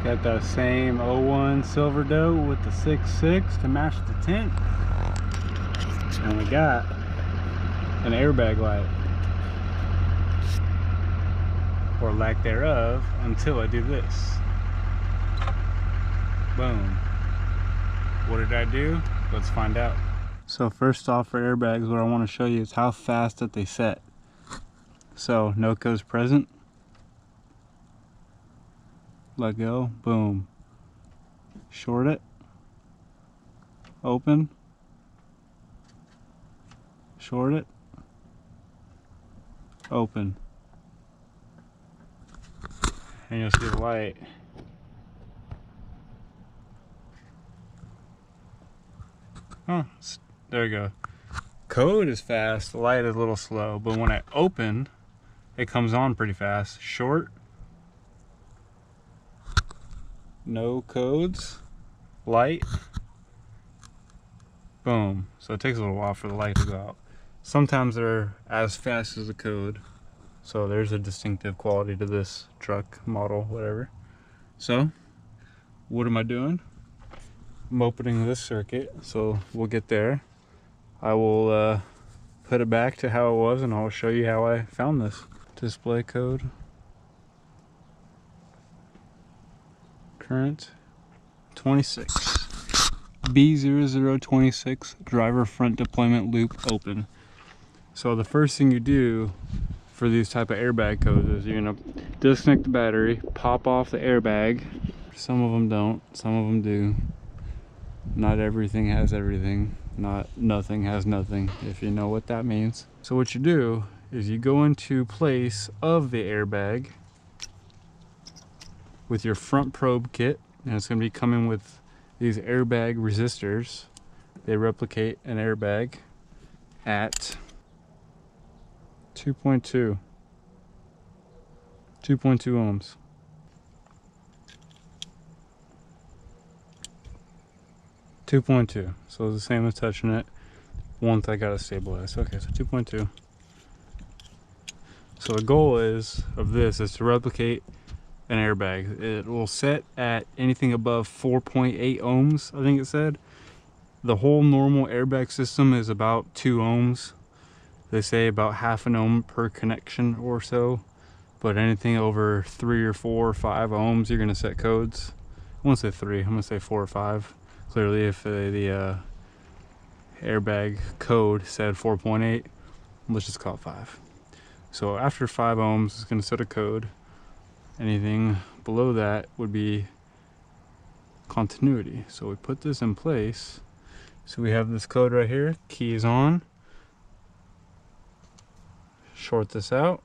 Got that same '01 Silverado with the 6.6 to match the tint. And we got an airbag light. Or lack thereof, until I do this. Boom. What did I do? Let's find out. So first off, for airbags, what I want to show you is how fast that they set. So no codes present. Let go. Boom. Short it. Open. Short it. Open. And you'll see the light. Oh, there you go. Code is fast, the light is a little slow, but when I open, it comes on pretty fast. Short. No codes. Light. Boom. So it takes a little while for the light to go out. Sometimes they're as fast as the code. So there's a distinctive quality to this truck model, whatever. So, what am I doing? I'm opening this circuit, so we'll get there. I will put it back to how it was, and I'll show you how I found this. Display code. Current 26. B0026, driver front deployment loop open. So the first thing you do for these type of airbag codes is you're gonna disconnect the battery, pop off the airbag. Some of them don't, some of them do. Not everything has everything. Not nothing has nothing, if you know what that means. So what you do is you go into place of the airbag with your front probe kit, and it's gonna be coming with these airbag resistors. They replicate an airbag at 2.2 ohms. So it's the same as touching it once I got it stabilized. Okay, so 2.2. So the goal of this is to replicate an airbag. It will set at anything above 4.8 ohms, I think it said. The whole normal airbag system is about 2 ohms. They say about half an ohm per connection or so, but anything over 3 or 4 or 5 ohms, you're gonna set codes. I won't say 3, I'm gonna say 4 or 5. Clearly, if the airbag code said 4.8, let's just call it 5. So after 5 ohms, it's gonna set a code. Anything below that would be continuity. So we put this in place. So we have this code right here, key is on. Short this out.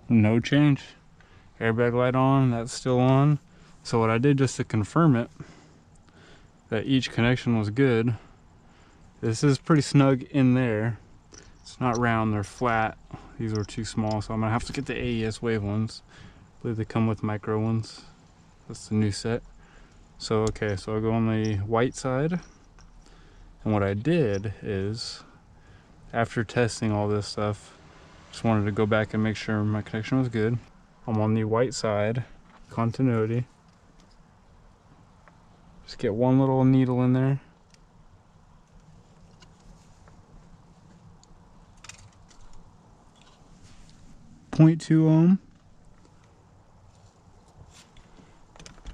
No change. Airbag light on, that's still on. So what I did just to confirm it, that each connection was good, this is pretty snug in there. It's not round, they're flat. These were too small, so I'm gonna have to get the AES wave ones. I believe they come with micro ones. That's the new set. So okay, so I'll go on the white side. And what I did is, after testing all this stuff, just wanted to go back and make sure my connection was good. I'm on the white side, continuity. Just get one little needle in there. .2 ohm.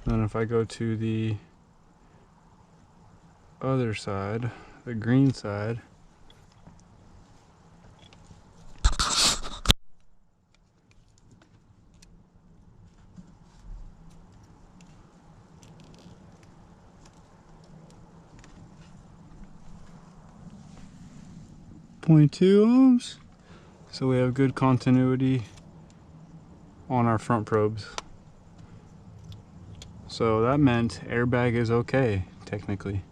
Then if I go to the other side, the green side, .2 ohms. So we have good continuity on our front probes. So that meant airbag is okay, technically.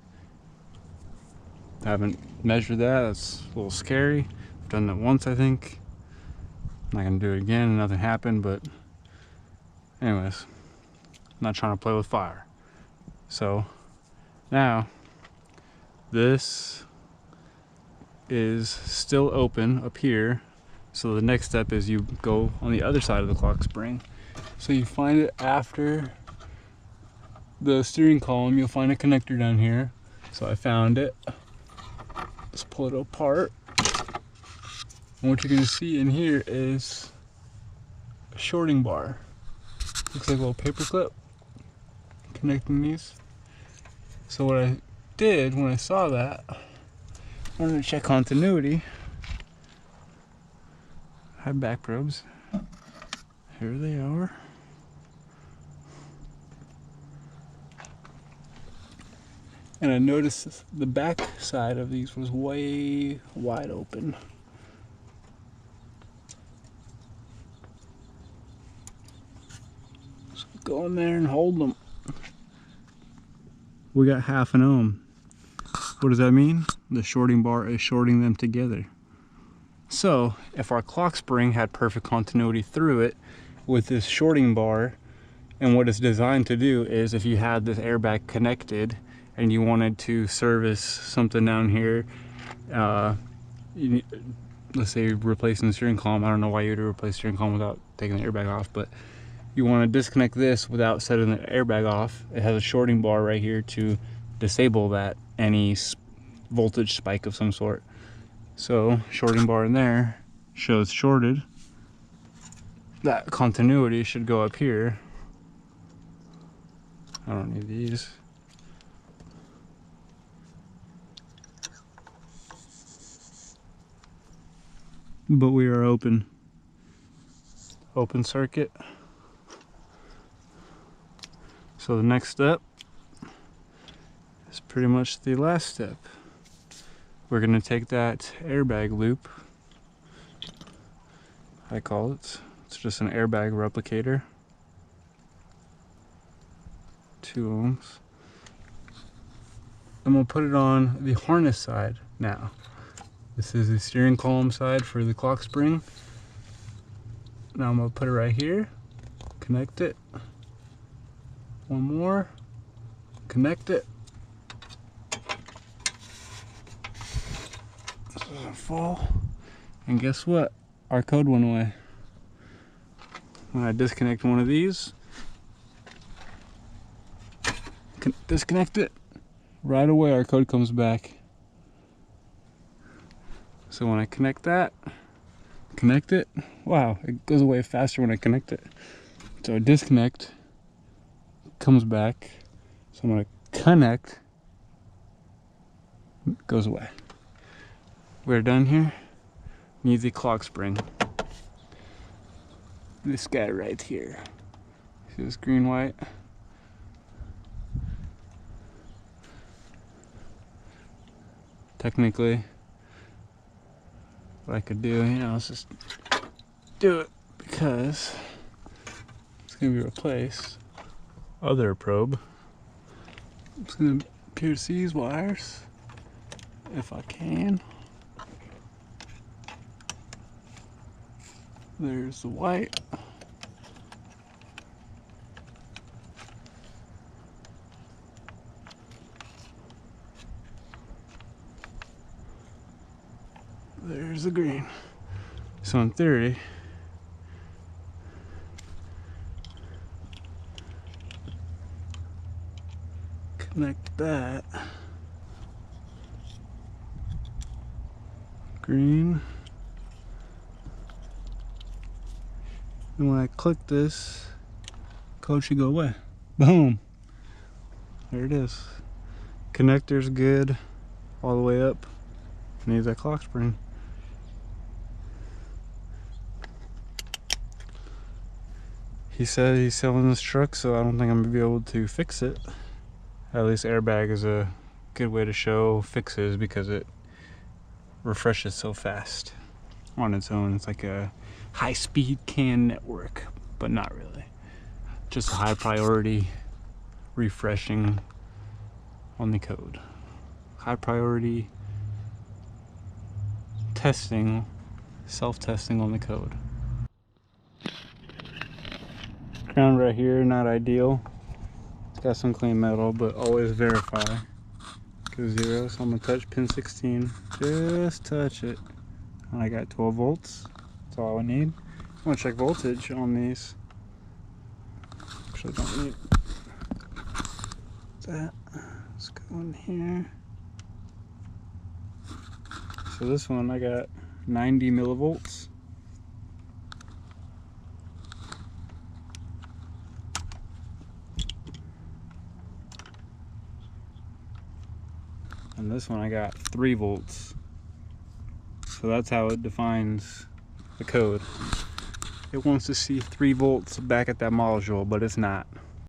I haven't measured that, that's a little scary. I've done that once, I think. I'm not gonna do it again, nothing happened, but anyways, I'm not trying to play with fire. So now, this is still open up here. So the next step is you go on the other side of the clock spring. So you find it after the steering column, you'll find a connector down here. So I found it. Let's pull it apart. And what you're gonna see in here is a shorting bar. Looks like a little paper clip connecting these. So what I did when I saw that, I wanted to check continuity. I have back probes. Here they are. And I noticed the back side of these was way wide open. So go in there and hold them. We got 1/2 ohm. What does that mean? The shorting bar is shorting them together. So if our clock spring had perfect continuity through it with this shorting bar, and what it's designed to do is if you had this airbag connected and you wanted to service something down here, let's say replacing the steering column. I don't know why you would replace the steering column without taking the airbag off, but you want to disconnect this without setting the airbag off. It has a shorting bar right here to disable that, any voltage spike of some sort. So shorting bar in there shows shorted. That continuity should go up here. I don't need these. But we are open. Open circuit. So the next step is pretty much the last step. We're going to take that airbag loop, I call it. It's just an airbag replicator. 2 ohms. I'm going to put it on the harness side now. This is the steering column side for the clock spring. Now I'm going to put it right here, connect it. One more, connect it. This doesn't fall. And guess what? Our code went away. When I disconnect one of these, disconnect it, right away our code comes back. So when I connect that, connect it, wow, it goes away faster when I connect it. So I disconnect, comes back. So I'm gonna connect, it goes away. We're done here. Need the clock spring. This guy right here. See this green white? Technically, what I could do, let's just do it because it's gonna be replaced. Other probe. I'm just gonna pierce these wires if I can. There's the white. There's the green. So in theory, connect that. Green. And when I click this, code should go away. Boom. There it is. Connector's good all the way up. Needs that clock spring. He said he's selling this truck, so I don't think I'm gonna be able to fix it. At least Airbag is a good way to show fixes because it refreshes so fast on its own. It's like a high-speed CAN network, but not really. Just a high priority refreshing on the code. High priority testing, self-testing on the code. Ground right here, not ideal. It's got some clean metal, but always verify. Go 0, so I'm gonna touch pin 16. Just touch it. And I got 12 volts. That's all I need. I'm gonna check voltage on these. Actually, don't need that. Let's go in here. So this one I got 90 millivolts. And this one I got 3 volts. So that's how it defines the code. It wants to see 3 volts back at that module, but it's not.